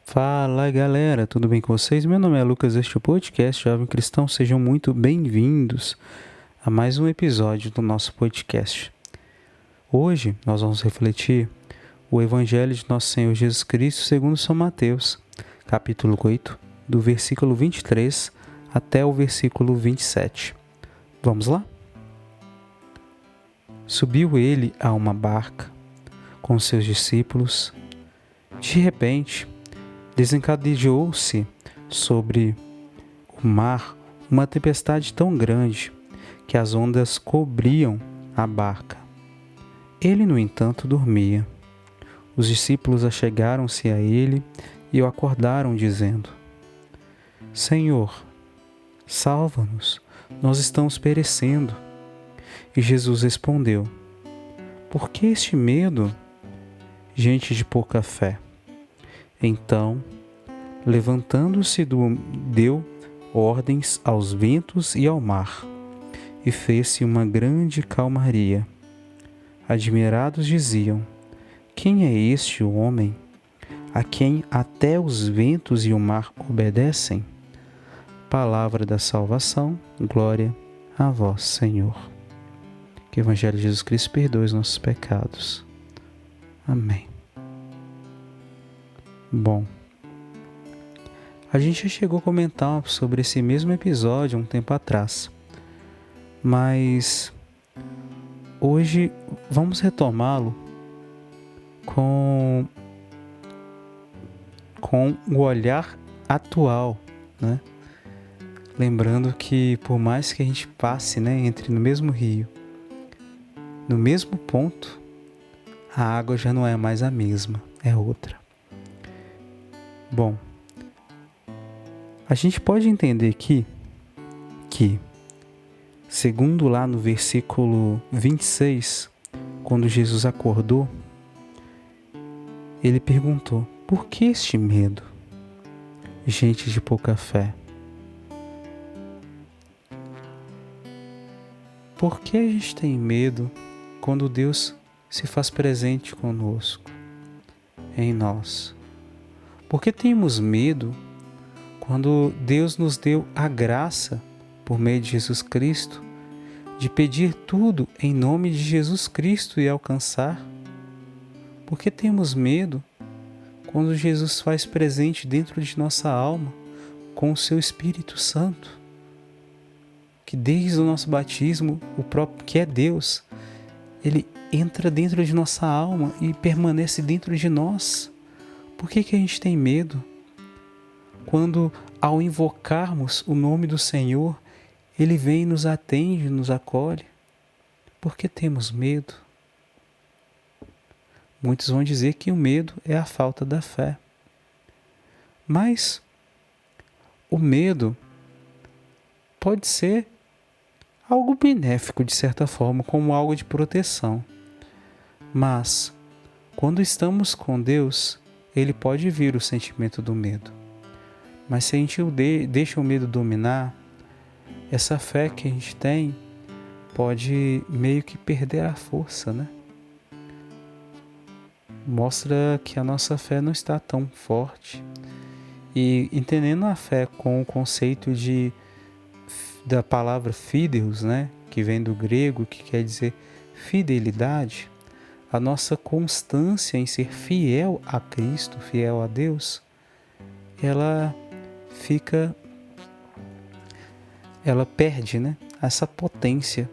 Fala galera, tudo bem com vocês? Meu nome é Lucas, este é o podcast Jovem Cristão. Sejam muito bem-vindos a mais um episódio do nosso podcast. Hoje nós vamos refletir o Evangelho de Nosso Senhor Jesus Cristo segundo São Mateus, capítulo 8, do versículo 23 até o versículo 27. Vamos lá? Subiu ele a uma barca com seus discípulos. De repente, desencadeou-se sobre o mar uma tempestade tão grande que as ondas cobriam a barca. Ele, no entanto, dormia. Os discípulos achegaram-se a ele e o acordaram, dizendo: Senhor, salva-nos, nós estamos perecendo. E Jesus respondeu: Por que este medo, gente de pouca fé? Então, levantando-se, deu ordens aos ventos e ao mar, e fez-se uma grande calmaria. Admirados diziam: Quem é este homem, a quem até os ventos e o mar obedecem? Palavra da salvação, glória a vós, Senhor. Que o Evangelho de Jesus Cristo perdoe os nossos pecados. Amém. Bom, a gente já chegou a comentar sobre esse mesmo episódio um tempo atrás, mas hoje vamos retomá-lo com o olhar atual, né? Lembrando que por mais que a gente passe, entre no mesmo rio, no mesmo ponto, a água já não é mais a mesma, é outra. Bom, a gente pode entender aqui que, segundo lá no versículo 26, quando Jesus acordou, ele perguntou: por que este medo, gente de pouca fé? Por que a gente tem medo quando Deus se faz presente conosco, em nós? Por que temos medo quando Deus nos deu a graça, por meio de Jesus Cristo, de pedir tudo em nome de Jesus Cristo e alcançar? Por que temos medo quando Jesus faz presente dentro de nossa alma com o seu Espírito Santo, que desde o nosso batismo, o próprio que é Deus, ele entra dentro de nossa alma e permanece dentro de nós? Por que a gente tem medo quando, ao invocarmos o nome do Senhor, Ele vem e nos atende, nos acolhe? Por que temos medo? Muitos vão dizer que o medo é a falta da fé. Mas o medo pode ser algo benéfico, de certa forma, como algo de proteção. Mas, quando estamos com Deus, Ele pode vir o sentimento do medo. Mas se a gente deixa o medo dominar, essa fé que a gente tem pode meio que perder a força, né? Mostra que a nossa fé não está tão forte. E entendendo a fé com o conceito da palavra fideus, né? Que vem do grego, que quer dizer fidelidade, a nossa constância em ser fiel a Cristo, fiel a Deus, ela perde, essa potência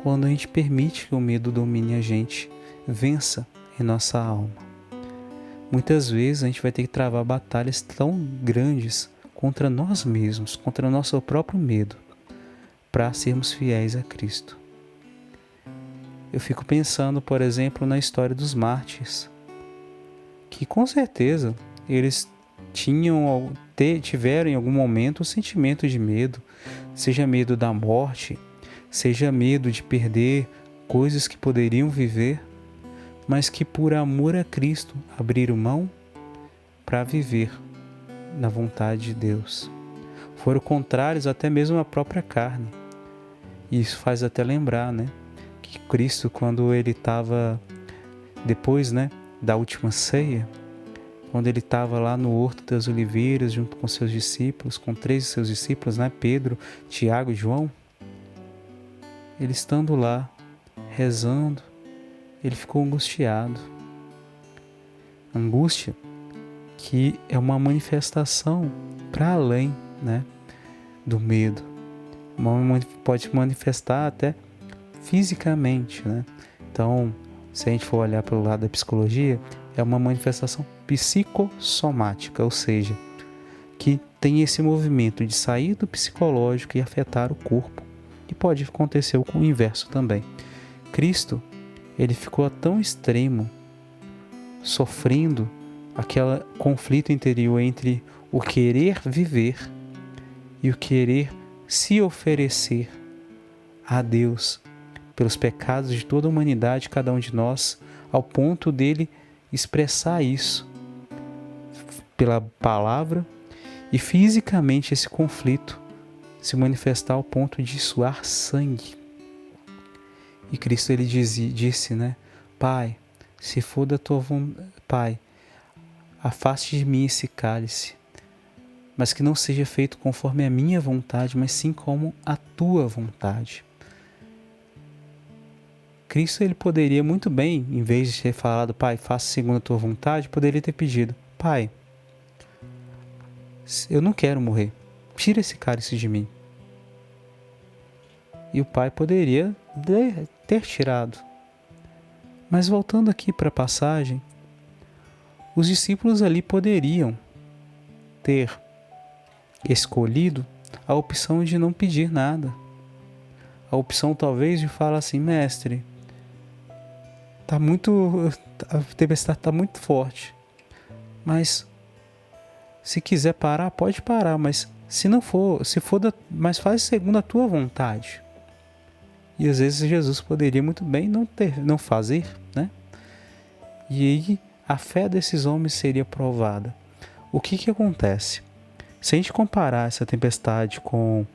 quando a gente permite que o medo domine a gente, vença em nossa alma. Muitas vezes a gente vai ter que travar batalhas tão grandes contra nós mesmos, contra o nosso próprio medo, para sermos fiéis a Cristo. Eu fico pensando, por exemplo, na história dos mártires, que com certeza eles tiveram em algum momento o sentimento de medo, seja medo da morte, seja medo de perder coisas que poderiam viver, mas que por amor a Cristo abriram mão para viver na vontade de Deus. Foram contrários até mesmo à própria carne. E isso faz até lembrar, que Cristo, quando ele estava depois, da última ceia, quando ele estava lá no Horto das Oliveiras, junto com seus discípulos, com 3 de seus discípulos, né? Pedro, Tiago e João. Ele estando lá, rezando, ele ficou angustiado. Angústia que é uma manifestação para além, né, do medo. Pode manifestar até fisicamente, né? Então, se a gente for olhar pelo lado da psicologia, é uma manifestação psicossomática, ou seja, que tem esse movimento de sair do psicológico e afetar o corpo. E pode acontecer com o inverso também. Cristo, ele ficou tão extremo, sofrendo aquele conflito interior entre o querer viver e o querer se oferecer a Deus pelos pecados de toda a humanidade, cada um de nós, ao ponto dele expressar isso pela palavra e fisicamente esse conflito se manifestar ao ponto de suar sangue. E Cristo ele disse, né? Pai, se for da tua vontade, Pai, afaste de mim esse cálice, mas que não seja feito conforme a minha vontade, mas sim como a tua vontade. Cristo ele poderia muito bem, em vez de ter falado, Pai, faça segundo a tua vontade, poderia ter pedido, Pai, eu não quero morrer, tira esse cálice de mim. E o Pai poderia ter tirado. Mas voltando aqui para a passagem, os discípulos ali poderiam ter escolhido a opção de não pedir nada. A opção talvez de falar assim, mestre, a tempestade está muito forte, mas se quiser parar, pode parar, mas mas faz segundo a tua vontade. E às vezes Jesus poderia muito bem não fazer, né? E aí a fé desses homens seria provada. O que acontece? Se a gente comparar essa tempestade com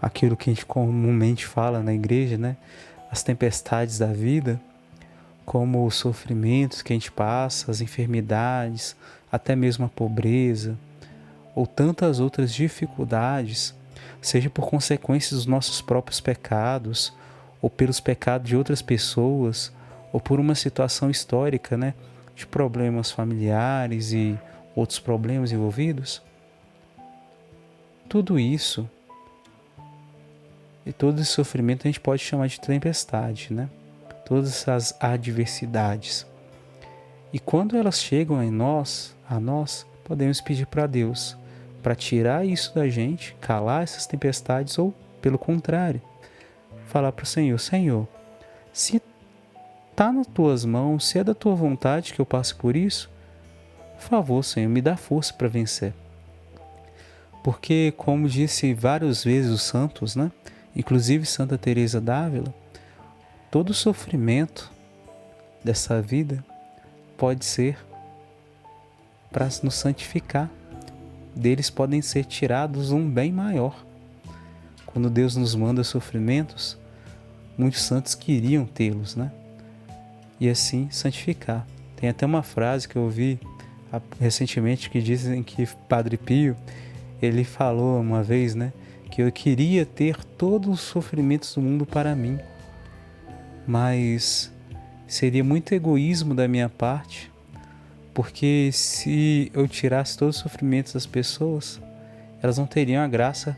aquilo que a gente comumente fala na igreja, né? As tempestades da vida, como os sofrimentos que a gente passa, as enfermidades, até mesmo a pobreza, ou tantas outras dificuldades, seja por consequências dos nossos próprios pecados, ou pelos pecados de outras pessoas, ou por uma situação histórica, né, de problemas familiares e outros problemas envolvidos. Tudo isso e todo esse sofrimento a gente pode chamar de tempestade, né? Todas essas adversidades. E quando elas chegam a nós, podemos pedir para Deus para tirar isso da gente, calar essas tempestades, ou, pelo contrário, falar para o Senhor, Senhor, se está nas tuas mãos, se é da tua vontade que eu passe por isso, por favor, Senhor, me dá força para vencer. Porque, como disse várias vezes os santos, né? Inclusive Santa Teresa d'Ávila, todo o sofrimento dessa vida pode ser para nos santificar. Deles podem ser tirados um bem maior. Quando Deus nos manda sofrimentos, muitos santos queriam tê-los, né? E assim santificar. Tem até uma frase que eu ouvi recentemente que dizem que Padre Pio, ele falou uma vez, né? Que eu queria ter todos os sofrimentos do mundo para mim, mas seria muito egoísmo da minha parte, porque se eu tirasse todos os sofrimentos das pessoas, elas não teriam a graça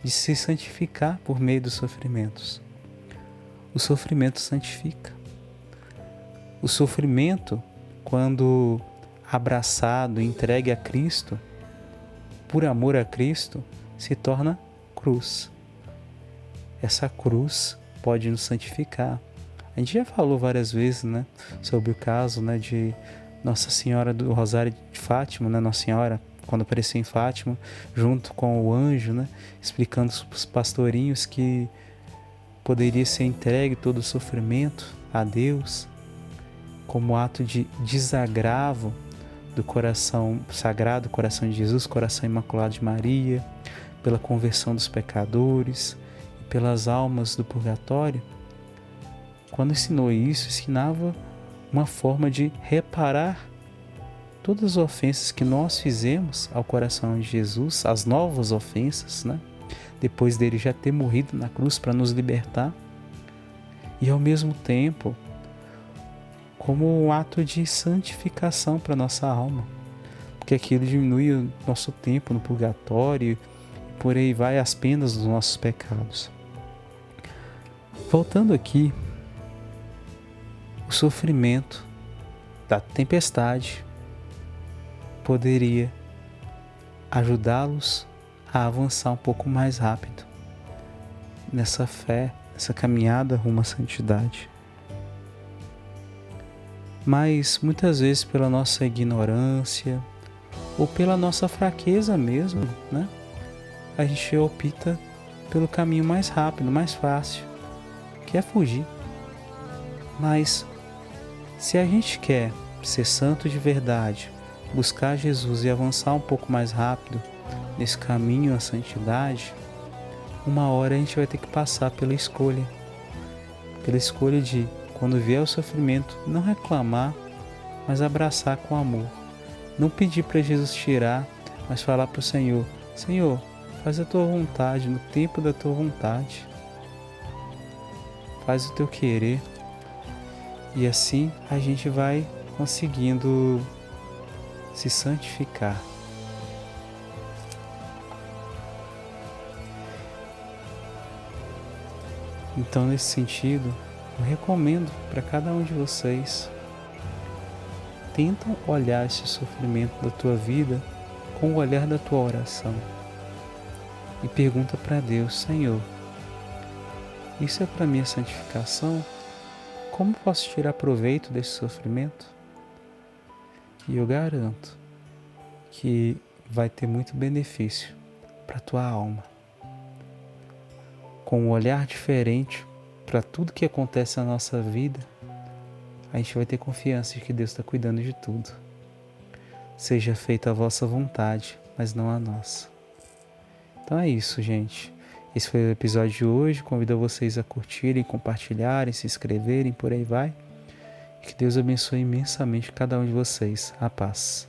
de se santificar por meio dos sofrimentos. O sofrimento santifica. O sofrimento, quando abraçado, entregue a Cristo, por amor a Cristo, se torna cruz. Essa cruz pode nos santificar. A gente já falou várias vezes, né, sobre o caso, né, de Nossa Senhora do Rosário de Fátima, né, Nossa Senhora, quando apareceu em Fátima, junto com o anjo, né, explicando para os pastorinhos que poderia ser entregue todo o sofrimento a Deus, como ato de desagravo do coração sagrado, coração de Jesus, coração imaculado de Maria, pela conversão dos pecadores, pelas almas do purgatório. Quando ensinou isso, ensinava uma forma de reparar todas as ofensas que nós fizemos ao coração de Jesus, as novas ofensas, né? Depois dele já ter morrido na cruz para nos libertar, e ao mesmo tempo como um ato de santificação para nossa alma, porque aquilo diminui o nosso tempo no purgatório, e por aí vai as penas dos nossos pecados. Voltando aqui, o sofrimento da tempestade poderia ajudá-los a avançar um pouco mais rápido nessa fé, nessa caminhada rumo à santidade. Mas muitas vezes pela nossa ignorância ou pela nossa fraqueza mesmo, né? A gente opta pelo caminho mais rápido, mais fácil, que é fugir. Mas se a gente quer ser santo de verdade, buscar Jesus e avançar um pouco mais rápido nesse caminho à santidade, uma hora a gente vai ter que passar pela escolha de, quando vier o sofrimento, não reclamar, mas abraçar com amor. Não pedir para Jesus tirar, mas falar para o Senhor: Senhor, faz a tua vontade, no tempo da tua vontade. Faz o teu querer. E assim a gente vai conseguindo se santificar. Então, nesse sentido, eu recomendo para cada um de vocês: tentam olhar esse sofrimento da tua vida com o olhar da tua oração e pergunta para Deus: Senhor, isso é para minha santificação? Como posso tirar proveito desse sofrimento? E eu garanto que vai ter muito benefício para a tua alma. Com um olhar diferente para tudo que acontece na nossa vida, a gente vai ter confiança de que Deus está cuidando de tudo. Seja feita a vossa vontade, mas não a nossa. Então é isso, gente. Esse foi o episódio de hoje. Convido vocês a curtirem, compartilharem, se inscreverem, por aí vai. E que Deus abençoe imensamente cada um de vocês. A paz.